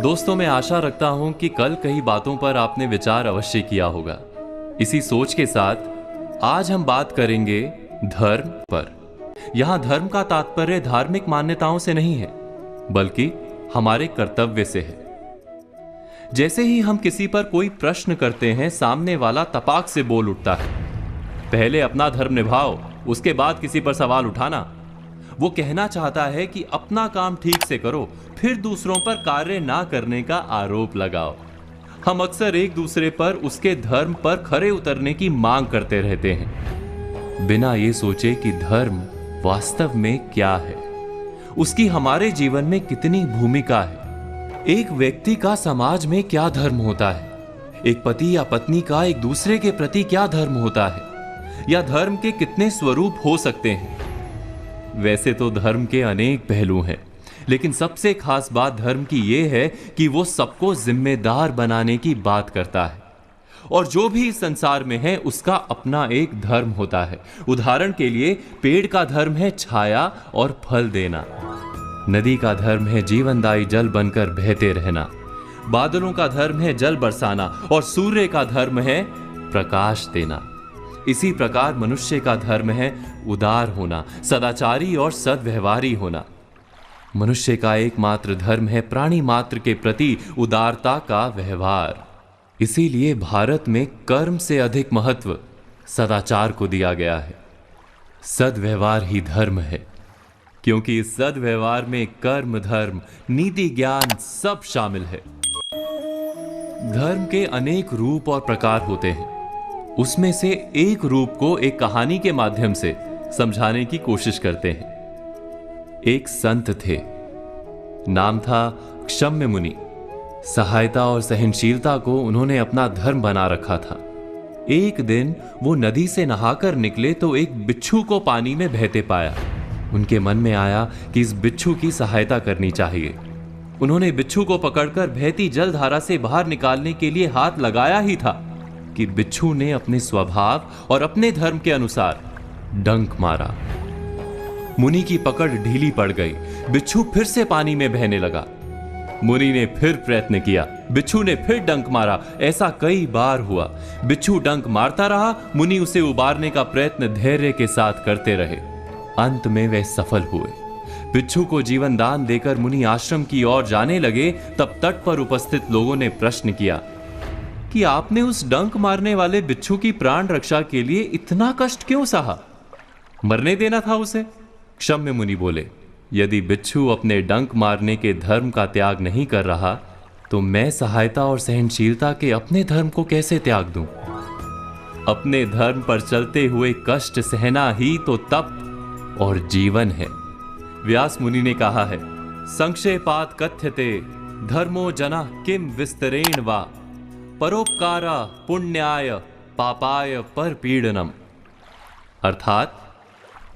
दोस्तों, मैं आशा रखता हूं कि कल कई बातों पर आपने विचार अवश्य किया होगा। इसी सोच के साथ आज हम बात करेंगे धर्म पर। यहां धर्म का तात्पर्य धार्मिक मान्यताओं से नहीं है, बल्कि हमारे कर्तव्य से है। जैसे ही हम किसी पर कोई प्रश्न करते हैं, सामने वाला तपाक से बोल उठता है, पहले अपना धर्म निभाओ, उसके बाद किसी पर सवाल उठाना। वो कहना चाहता है कि अपना काम ठीक से करो, फिर दूसरों पर कार्य ना करने का आरोप लगाओ। हम अक्सर एक दूसरे पर उसके धर्म पर खरे उतरने की मांग करते रहते हैं, बिना ये सोचे कि धर्म वास्तव में क्या है, उसकी हमारे जीवन में कितनी भूमिका है। एक व्यक्ति का समाज में क्या धर्म होता है, एक पति या पत्नी का एक दूसरे के प्रति क्या धर्म होता है, या धर्म के कितने स्वरूप हो सकते हैं। वैसे तो धर्म के अनेक पहलू हैं, लेकिन सबसे खास बात धर्म की यह है कि वो सबको जिम्मेदार बनाने की बात करता है। और जो भी इस संसार में है, उसका अपना एक धर्म होता है। उदाहरण के लिए, पेड़ का धर्म है छाया और फल देना, नदी का धर्म है जीवनदायी जल बनकर बहते रहना, बादलों का धर्म है जल बरसाना, और सूर्य का धर्म है प्रकाश देना। इसी प्रकार मनुष्य का धर्म है उदार होना, सदाचारी और सद्व्यवहारी होना। मनुष्य का एकमात्र धर्म है प्राणी मात्र के प्रति उदारता का व्यवहार। इसीलिए भारत में कर्म से अधिक महत्व सदाचार को दिया गया है। सद्व्यवहार ही धर्म है, क्योंकि इस सद्व्यवहार में कर्म, धर्म, नीति, ज्ञान सब शामिल है। धर्म के अनेक रूप और प्रकार होते हैं। उसमें से एक रूप को एक कहानी के माध्यम से समझाने की कोशिश करते हैं। एक संत थे, नाम था क्षम्य मुनि। सहायता और सहनशीलता को उन्होंने अपना धर्म बना रखा था। एक दिन वो नदी से नहाकर निकले तो एक बिच्छू को पानी में बहते पाया। उनके मन में आया कि इस बिच्छू की सहायता करनी चाहिए। उन्होंने बिच्छू को पकड़कर बहती जलधारा से बाहर निकालने के लिए हाथ लगाया ही था कि बिच्छू ने अपने स्वभाव और अपने धर्म के अनुसार डंक मारा। मुनि की पकड़ ढीली पड़ गई। बिच्छू फिर से पानी में बहने लगा। मुनि ने फिर प्रयत्न किया, बिच्छू ने फिर डंक मारा। ऐसा कई बार हुआ। बिच्छू डंक मारता रहा, मुनि उसे उबारने का प्रयत्न धैर्य के साथ करते रहे। अंत में वे सफल हुए। बिच्छू को जीवन दान देकर मुनि आश्रम की ओर जाने लगे। तब तट पर उपस्थित लोगों ने प्रश्न किया कि आपने उस डंक मारने वाले बिच्छू की प्राण रक्षा के लिए इतना कष्ट क्यों सहा? मरने देना था उसे। क्षम्य मुनि बोले, यदि बिच्छू अपने डंक मारने के धर्म का त्याग नहीं कर रहा, तो मैं सहायता और सहनशीलता के अपने धर्म को कैसे त्याग दूं? अपने धर्म पर चलते हुए कष्ट सहना ही तो तप और जीवन है। व्यास मुनि ने कहा है, संक्षेपात कथ्यते धर्मो जना किम विस्तरेण वा परोपकारा पुण्याय पापाय परपीड़नम। अर्थात,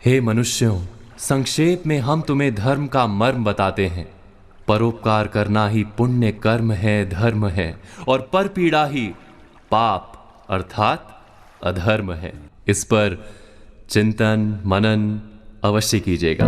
हे मनुष्यों, संक्षेप में हम तुम्हें धर्म का मर्म बताते हैं। परोपकार करना ही पुण्य कर्म है, धर्म है, और परपीड़ा ही पाप अर्थात अधर्म है। इस पर चिंतन मनन अवश्य कीजिएगा।